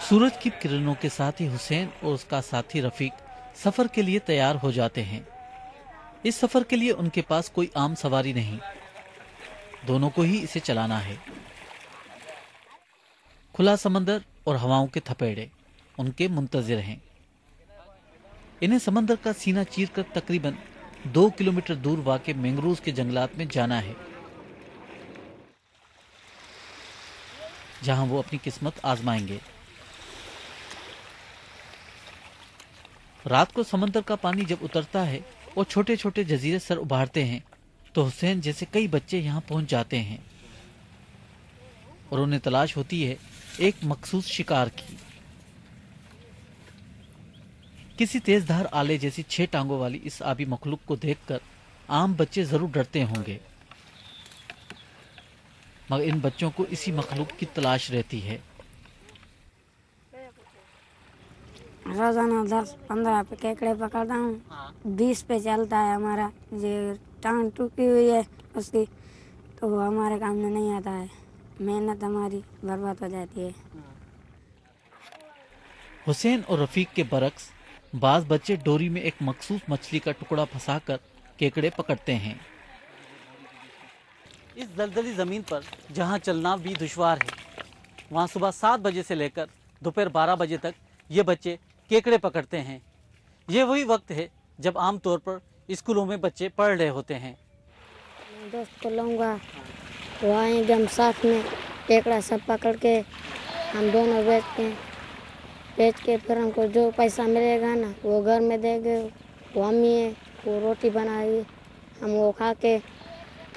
सूरज की किरणों के साथ ही हुसैन और उसका साथी रफीक सफर के लिए तैयार हो जाते हैं। इस सफर के लिए उनके पास कोई आम सवारी नहीं, दोनों को ही इसे चलाना है। खुला समंदर और हवाओं के थपेड़े उनके मुंतजिर हैं। इन्हें समंदर का सीना चीरकर तकरीबन 2 किलोमीटर दूर वाक़ मैंग्रोव के जंगलात में जाना है, जहां वो अपनी किस्मत आजमाएंगे। रात को समंदर का पानी जब उतरता है और छोटे छोटे जजीरे सर उभारते हैं, तो हुसैन जैसे कई बच्चे यहाँ पहुंच जाते हैं और उन्हें तलाश होती है एक मखसूस शिकार की। किसी तेजधार आले जैसी 6 टांगों वाली इस आबी मखलूक को देखकर आम बच्चे जरूर डरते होंगे, मगर इन बच्चों को इसी मखलूक की तलाश रहती है। रोजाना 10-15 पे केकड़े पकड़ता हूँ। 20 पे चलता है हमारा। ये टांग टूटी हुई है उसकी, तो वो हमारे काम में नहीं आता है। मेहनत हमारी बर्बाद हो जाती है। हुसैन और रफीक के बरक्स बाज बच्चे डोरी में एक मखसूस मछली का टुकड़ा फंसाकर केकड़े पकड़ते हैं। इस दलदली जमीन पर जहां चलना भी दुश्वार है, वहां सुबह 7 बजे से लेकर दोपहर 12 बजे तक ये बच्चे केकड़े पकड़ते हैं। ये वही वक्त है जब आमतौर पर स्कूलों में बच्चे पढ़ रहे होते हैं। दोस्त को लूँगा, वो आएंगे, हम साथ में केकड़ा सब पकड़ के हम दोनों बेच के फिर हमको जो पैसा मिलेगा ना वो घर में देंगे। वो अम्मी है, वो रोटी बनाएगी, हम वो खा के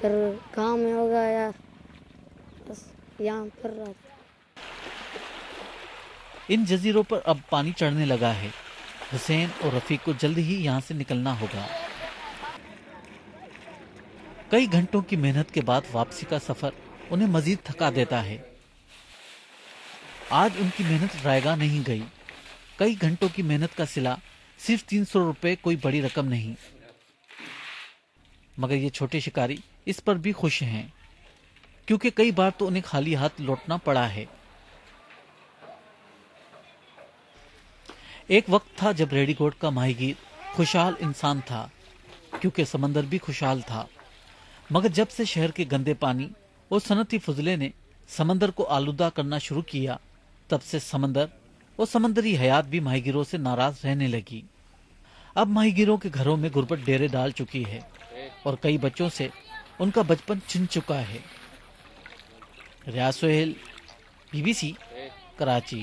फिर गांव में होगा यार, बस यहाँ फिर रहा। इन जजीरों पर अब पानी चढ़ने लगा है। हुसैन और रफीक को जल्द ही यहाँ से निकलना होगा। कई घंटों की मेहनत के बाद वापसी का सफर उन्हें मजीद थका देता है। आज उनकी मेहनत रायगा नहीं गई। कई घंटों की मेहनत का सिला सिर्फ 300 रुपए कोई बड़ी रकम नहीं, मगर ये छोटे शिकारी इस पर भी खुश हैं, क्योंकि कई बार तो उन्हें खाली हाथ लौटना पड़ा है। एक वक्त था जब रेडीकोट का माहीगीर खुशहाल इंसान था, क्योंकि समंदर भी खुशहाल था। मगर जब से शहर के गंदे पानी और सनती फुजले ने समंदर को आलूदा करना शुरू किया, तब से समंदर और समंदरी हयात भी माहीगीरों से नाराज रहने लगी। अब माहीगीरों के घरों में गुर्बत डेरे डाल चुकी है और कई बच्चों से उनका बचपन छिन चुका है। रियाज सोहेल, BBC, कराची।